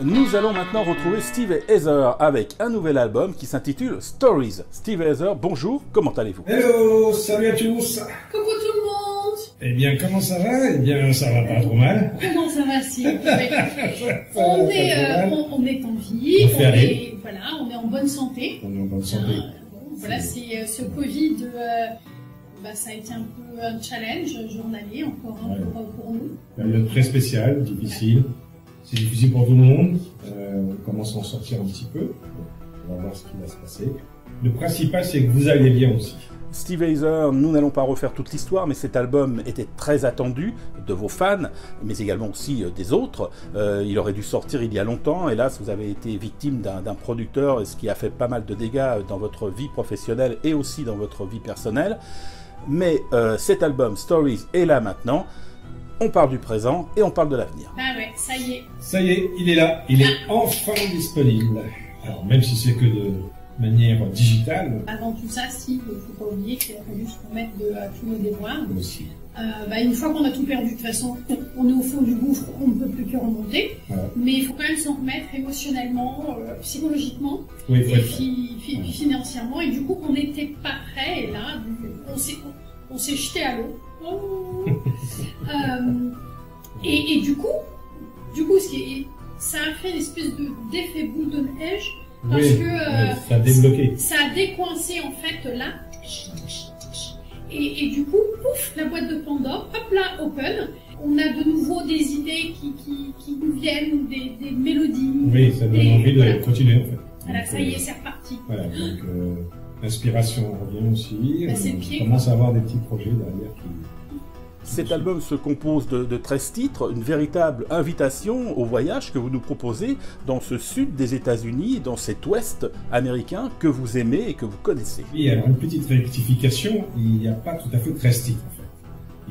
Nous allons maintenant retrouver Steve et Heather avec un nouvel album qui s'intitule Stories. Steve et Heather, bonjour, comment allez-vous? Hello, salut à tous. Coucou tout le monde. Eh bien, comment ça va? Eh bien, ça va pas trop mal. Comment ça va, Steve? On est en vie, on est en bonne santé. On est en bonne santé. Voilà, c'est ce Covid, ça a été un peu un challenge journalier encore pour nous. Période très spéciale, difficile. C'est difficile pour tout le monde. On commence à en sortir un petit peu. On va voir ce qui va se passer. Le principal, c'est que vous allez bien aussi. Steve et Heather, nous n'allons pas refaire toute l'histoire, mais cet album était très attendu de vos fans, mais également aussi des autres. Il aurait dû sortir il y a longtemps. Hélas, vous avez été victime d'un producteur, ce qui a fait pas mal de dégâts dans votre vie professionnelle et aussi dans votre vie personnelle. Mais cet album, Stories, est là maintenant. On parle du présent et on parle de l'avenir. Ah ouais, ça y est. Ça y est, il est là. Il est enfin disponible. Alors, même si c'est que de manière digitale. Avant tout ça, Steve, il ne faut pas oublier qu'il a fallu se remettre de tous nos devoirs. Aussi. Une fois qu'on a tout perdu, de toute façon, on est au fond du gouffre, on ne peut plus que remonter. Voilà. Mais il faut quand même s'en remettre émotionnellement, psychologiquement, et puis financièrement. Et du coup, on n'était pas prêt. Et là, on s'est jeté à l'eau. Et du coup, ça a fait une espèce d'effet boule de neige. Parce que ça a débloqué. Ça a décoincé en fait là. Et du coup, pouf, la boîte de Pandore, hop là, open. On a de nouveau des idées qui nous viennent, des mélodies. Oui, ça donne envie de continuer en fait. Voilà, donc, ça y est, c'est reparti. Voilà, donc l'inspiration revient aussi. On commence à avoir des petits projets derrière qui... Cet album se compose de 13 titres, une véritable invitation au voyage que vous nous proposez dans ce sud des États-Unis, dans cet ouest américain que vous aimez et que vous connaissez. Oui, alors une petite rectification, il n'y a pas tout à fait 13 titres en fait.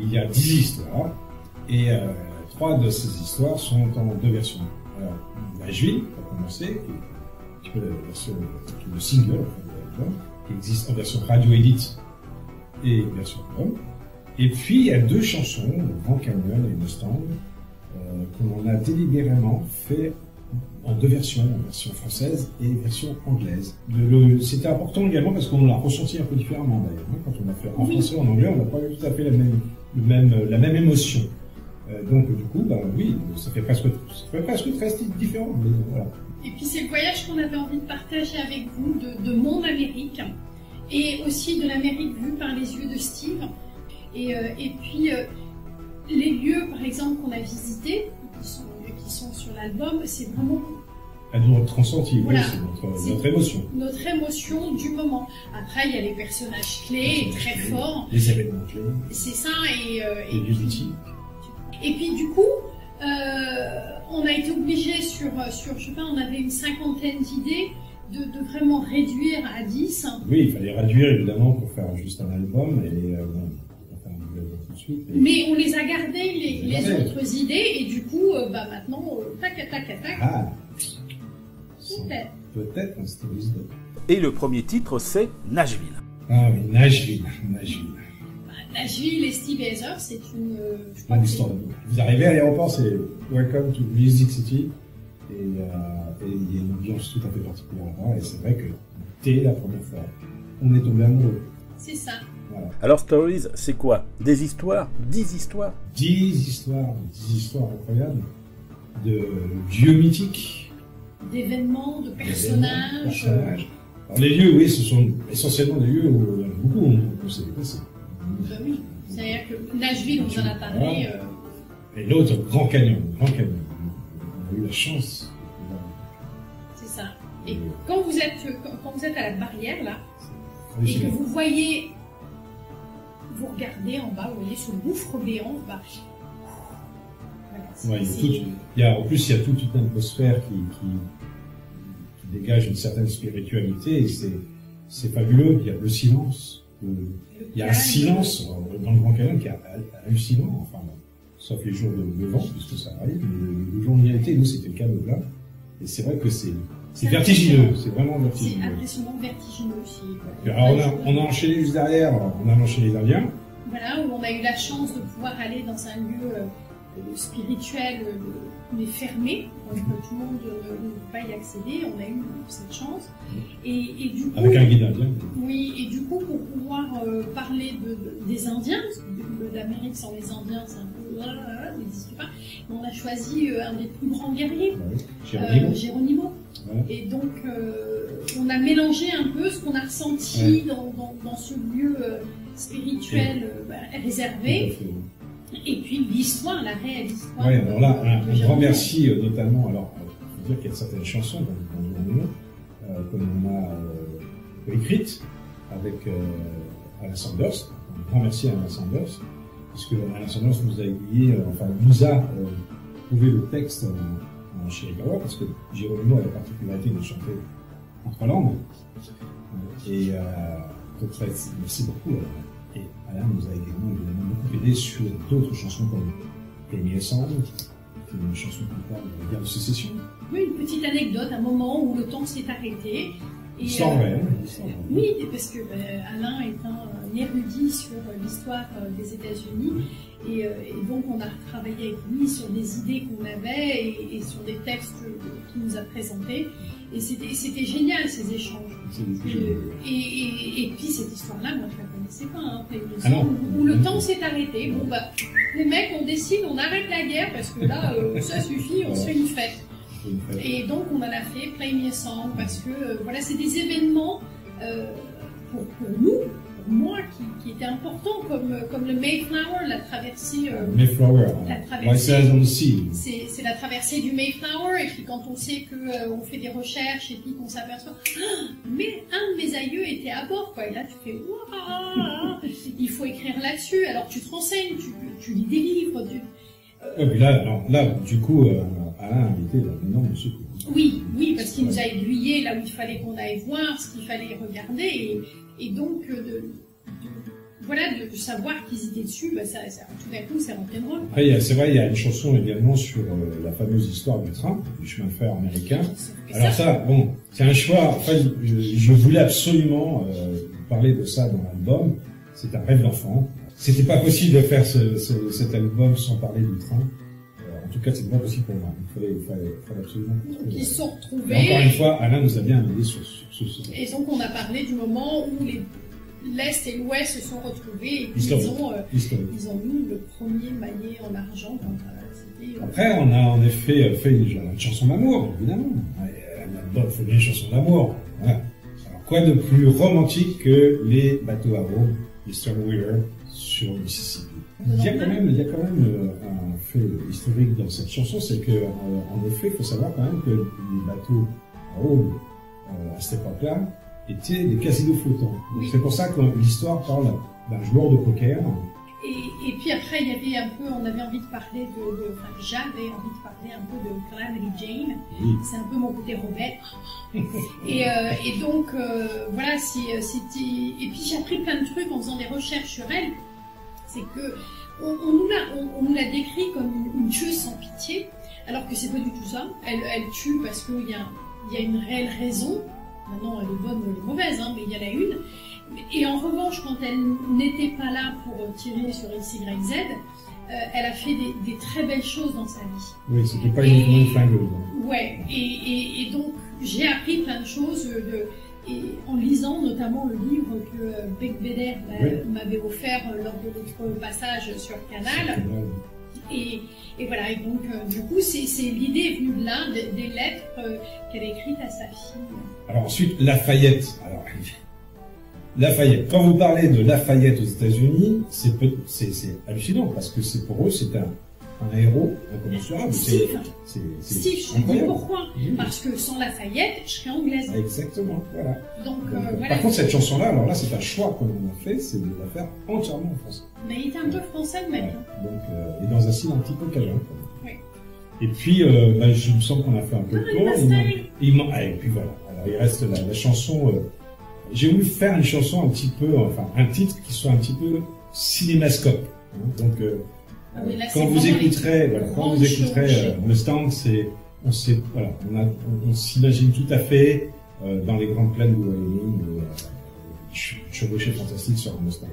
Il y a 10 histoires et 3 de ces histoires sont en 2 versions. Alors, Nashville, pour commencer, qui est le single en fait, de l'album, qui existe en version radio-edit et version album. Et puis, il y a 2 chansons, le Grand Canyon et Mustang, qu'on a délibérément fait en 2 versions, en version française et version anglaise. C'était important également parce qu'on l'a ressenti un peu différemment d'ailleurs. Quand on l'a fait en français et en anglais, on n'a pas eu tout à fait la même émotion. Donc du coup, oui, ça fait presque 13 titres différents. Mais voilà. Et puis c'est le voyage qu'on avait envie de partager avec vous, de mon Amérique, et aussi de l'Amérique vue par les yeux de Steve. Et puis, les lieux, par exemple, qu'on a visités, qui sont sur l'album, c'est vraiment... À nous ressentir, voilà, c'est notre émotion. Notre émotion du moment. Après, il y a les personnages clés, très forts. Les événements clés. C'est ça, les lieux mythiques. Et puis, du coup, on a été obligé sur, je sais pas, on avait une 50aine d'idées, de vraiment réduire à 10. Oui, il fallait réduire, évidemment, pour faire juste un album, et mais on les a gardées, les autres idées, et du coup, maintenant, tac. Ah, peut-être un Stories 2. Et le premier titre, c'est Nashville. Ah oui, Nashville. Nashville et Steve et Heather, c'est une histoire d'amour. Vous arrivez à l'aéroport, c'est Welcome to Music City, et il y a une ambiance tout à fait particulière là-bas, et c'est vrai que dès la première fois, on est tombé amoureux. C'est ça. Voilà. Alors Stories, c'est quoi? Des histoires? 10 histoires? 10 histoires incroyables, de lieux mythiques, d'événements, de personnages. Alors, les lieux, oui, ce sont essentiellement des lieux où il y en a beaucoup on s'est déplacé. Oui, c'est-à-dire que Nashville, on en a parlé. Et l'autre, Grand Canyon. On a eu la chance. C'est ça. Et quand vous êtes à la barrière, là, et que vous voyez... Vous regardez en bas, vous voyez ce gouffre béant. Voilà, en plus, il y a toute une atmosphère qui dégage une certaine spiritualité. Et c'est fabuleux. Il y a le silence. Il y a un silence dans le Grand Canyon qui est hallucinant. Enfin, sauf les jours de vent, puisque ça arrive. Mais le jour de l'été, nous, c'était le cas de là. Et c'est vrai que c'est vertigineux. C'est vraiment vertigineux. C'est impressionnant, vertigineux aussi. Alors, on a enchaîné juste derrière, on a enchaîné les Indiens. Voilà, où on a eu la chance de pouvoir aller dans un lieu spirituel mais fermé, donc tout le monde ne peut pas y accéder, on a eu cette chance. Et du coup, avec un guide indien. Oui, et du coup, pour pouvoir parler des Indiens, parce que l'Amérique sans les Indiens, c'est un peu n'existe pas, on a choisi un des plus grands guerriers, Geronimo. Ouais. Et donc, on a mélangé un peu ce qu'on a ressenti dans ce lieu spirituel réservé. Et puis l'histoire, la réelle histoire. Oui, alors là, un grand merci notamment. Alors, il faut dire qu'il y a certaines chansons dans le que l'on a écrites avec Alain Sanders. Un grand merci à Alain Sanders, puisque Alain Sanders nous a aiguillé, nous a trouvé le texte en Chiricahua, parce que Geronimo a la particularité de chanter en 3 langues. Et donc, merci beaucoup. Et Alain nous a également beaucoup aidé sur d'autres chansons comme Premier Sang, qui est une chanson qui parle de la guerre de sécession. Oui, une petite anecdote, un moment où le temps s'est arrêté. L'histoire réelle. Oui, parce que Alain est un érudit sur l'histoire des États-Unis. Et donc on a travaillé avec lui sur des idées qu'on avait et sur des textes qu'il nous a présentés. Et c'était génial ces échanges. Et puis cette histoire-là, moi je la connaissais pas, où le temps s'est arrêté. Bon les mecs on décide, on arrête la guerre parce que là ça suffit, on se fait une fête. Et donc on en a fait Play Me a Song parce que c'est des événements pour nous, pour moi qui étaient importants comme le Mayflower, la traversée. Mayflower. C'est la traversée du Mayflower et puis quand on sait que on fait des recherches et puis qu'on s'aperçoit, mais un de mes aïeux était à bord quoi. Et là tu fais waouh, il faut écrire là-dessus. Alors tu te renseignes, tu lis des livres. Là, du coup, Alain a invité l'énorme secours. Oui, parce qu'il nous a aiguillés là où il fallait qu'on aille voir, ce qu'il fallait regarder, et donc de savoir qu'ils étaient dessus, tout d'un coup, c'est rentré drôle. Après, c'est vrai, il y a une chanson également sur la fameuse histoire du train, du chemin de fer américain. Alors ça, c'est un choix. Enfin, je voulais absolument parler de ça dans l'album. C'est un rêve d'enfant. C'était pas possible de faire cet album sans parler du train. En tout cas, c'est pas possible pour moi. Il fallait absolument. Donc, ils se sont retrouvés. Encore une fois, Alain nous a bien aidé sur ce. Et donc, on a parlé du moment où l'Est et l'Ouest se sont retrouvés et puis ils ont mis le premier maillet en argent. Après, on a en effet fait une chanson d'amour, évidemment. Un album, il faut bien une chanson d'amour. Voilà. Alors, quoi de plus romantique que les bateaux à vôle, les Stormwheeler, sur le Mississippi. Il y a quand même un fait historique dans cette chanson, c'est que en effet, il faut savoir quand même que les bateaux à eau à cette époque-là étaient des casinos flottants. Oui. C'est pour ça que l'histoire parle d'un joueur de poker. Et puis après, il y avait on avait envie de parler j'avais envie de parler un peu de Calamity Jane. Oui. C'est un peu mon côté rebelle. et donc et puis j'ai appris plein de trucs en faisant des recherches sur elle. C'est que on nous l'a décrit comme une tueuse sans pitié, alors que c'est pas du tout ça. Elle tue parce qu'il y a une réelle raison. Maintenant, elle est bonne ou elle est mauvaise, mais il y en a une. Et en revanche, quand elle n'était pas là pour tirer sur XYZ, elle a fait des très belles choses dans sa vie. Oui, c'était pas uniquement une flingueuse. Ouais, et donc j'ai appris plein de choses et en lisant notamment le livre que Beck Beder m'avait offert lors de notre passage sur Canal. Et voilà, et donc du coup, l'idée est venue de là, des lettres qu'elle a écrites à sa fille. Alors ensuite, Lafayette. Lafayette. Quand vous parlez de Lafayette aux États-Unis, c'est hallucinant parce que pour eux, c'est un héros incommensurable. Steve, je te dis pourquoi. Parce que sans Lafayette, je serais anglaise. Exactement, voilà. Donc, Par contre, cette chanson-là, alors là, c'est un choix qu'on a fait, c'est de la faire entièrement en français. Mais il était un peu français, le mec. Donc, et dans un style un petit peu cajun. Oui. Et puis, il me semble qu'on a fait un peu le tour. Et puis voilà. Alors, il reste la chanson. J'ai voulu faire une chanson un petit peu, un titre qui soit un petit peu cinémascope. Donc, quand vous écouterez Mustang, on s'imagine tout à fait dans les grandes plaines du Wyoming, chevauché fantastique sur un Mustang.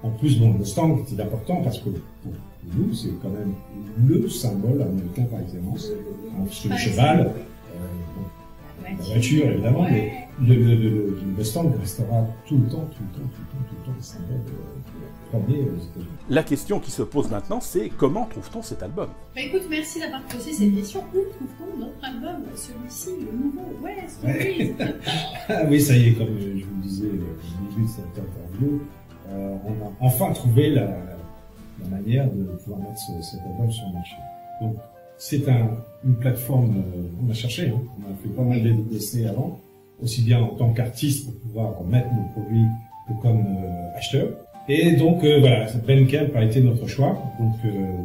En plus, bon, le Mustang était important parce que pour nous, c'est quand même le symbole américain par excellence. Parce que le cheval, la voiture évidemment, mais le Mustang restera tout le temps le symbole premier aux États-Unis. La question qui se pose maintenant, c'est comment trouve-t-on cet album? Bah écoute, merci d'avoir posé cette question. Où trouve-t-on notre album, celui-ci, le nouveau? Ouais, Stories. Ah oui, ça y est, comme je vous le disais au début de cette interview, on a enfin trouvé la manière de pouvoir mettre cet album sur le marché. Donc, c'est une plateforme, on a cherché, hein, on a fait pas mal d'essais avant, aussi bien en tant qu'artiste pour pouvoir mettre nos produits que comme acheteur. Et donc, voilà, Bandcamp a été notre choix. Donc,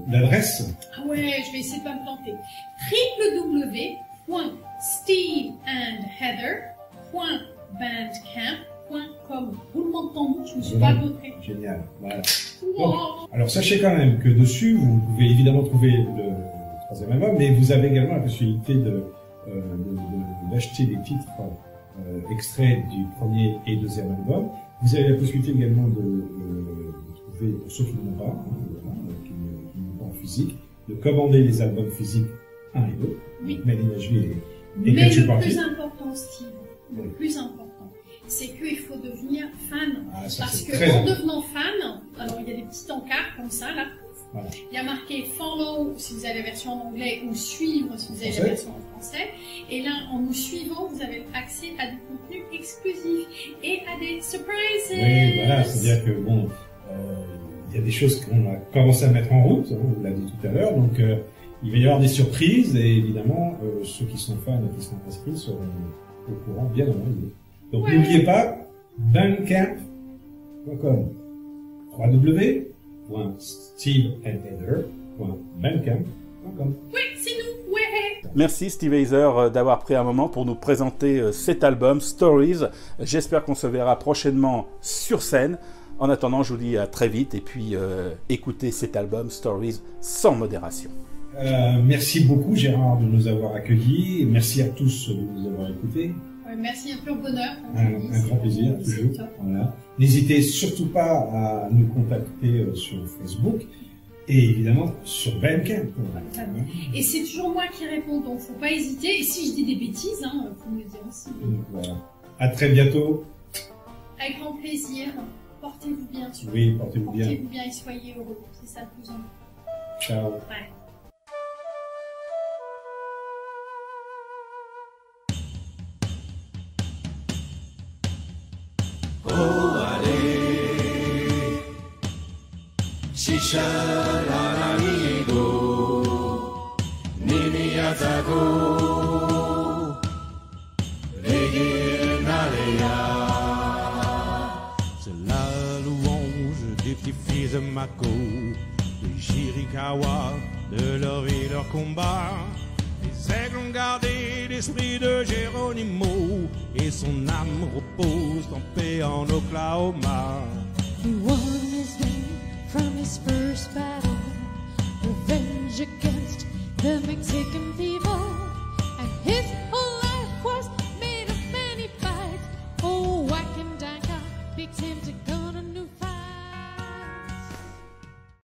l'adresse... Ah ouais, je vais essayer de pas me planter. www.steveandheather.bandcamp.com. Roulement de tambour, je me suis pas montré. Génial, voilà. Donc, alors, sachez quand même que dessus, vous pouvez évidemment trouver le troisième album, mais vous avez également la possibilité d'acheter des titres extraits du premier et deuxième album. Vous avez la possibilité également de trouver, pour ceux qui ne l'ont pas, qui n'ont pas en physique, de commander les albums physiques 1 et 2. Oui. Mais l'énergie mais le plus important, Steve, le plus important, c'est qu'il faut devenir fan. Ah, ça, parce que en devenant fan, alors il y a des petits encarts comme ça, là. Voilà. Il y a marqué follow si vous avez la version en anglais ou suivre si vous avez la version en français. Et là, en nous suivant, vous avez accès à du contenu exclusif et à des surprises. Oui, voilà, c'est-à-dire que bon, il y a des choses qu'on a commencé à mettre en route, hein, on l'a dit tout à l'heure, donc il va y avoir des surprises et évidemment, ceux qui sont fans et qui sont inscrits seront au courant bien avant nous. Donc n'oubliez pas, bandcamp.com, www.steveandheather.bandcamp.com. Oui, c'est nous, ouais. Merci Steve Heather d'avoir pris un moment pour nous présenter cet album Stories. J'espère qu'on se verra prochainement sur scène. En attendant, je vous dis à très vite et puis écoutez cet album Stories sans modération. Merci beaucoup Gérard de nous avoir accueillis et merci à tous de nous avoir écoutés. Merci, un pur bonheur. Un grand plaisir, toujours. Voilà. N'hésitez surtout pas à nous contacter sur Facebook et évidemment sur Bandcamp. Et c'est toujours moi qui réponds, donc faut pas hésiter. Et si je dis des bêtises, faut me le dire aussi. Voilà. À très bientôt. Avec grand plaisir. Portez-vous bien. Oui, portez-vous bien. Portez-vous bien et soyez heureux. C'est ça le plus important. Ciao. Bye. Shisharanigo Niniazago Reginalea. C'est la louange des petits fils de Mako, de Jirikawa, de leur vie, leur combat. Les aigles ont gardé l'esprit de Geronimo et son âme repose en paix en Oklahoma. He won his day from his first battle, revenge against the Mexican people, and his whole life was made of many fights. Oh, Whack and Danka picked him to gun a new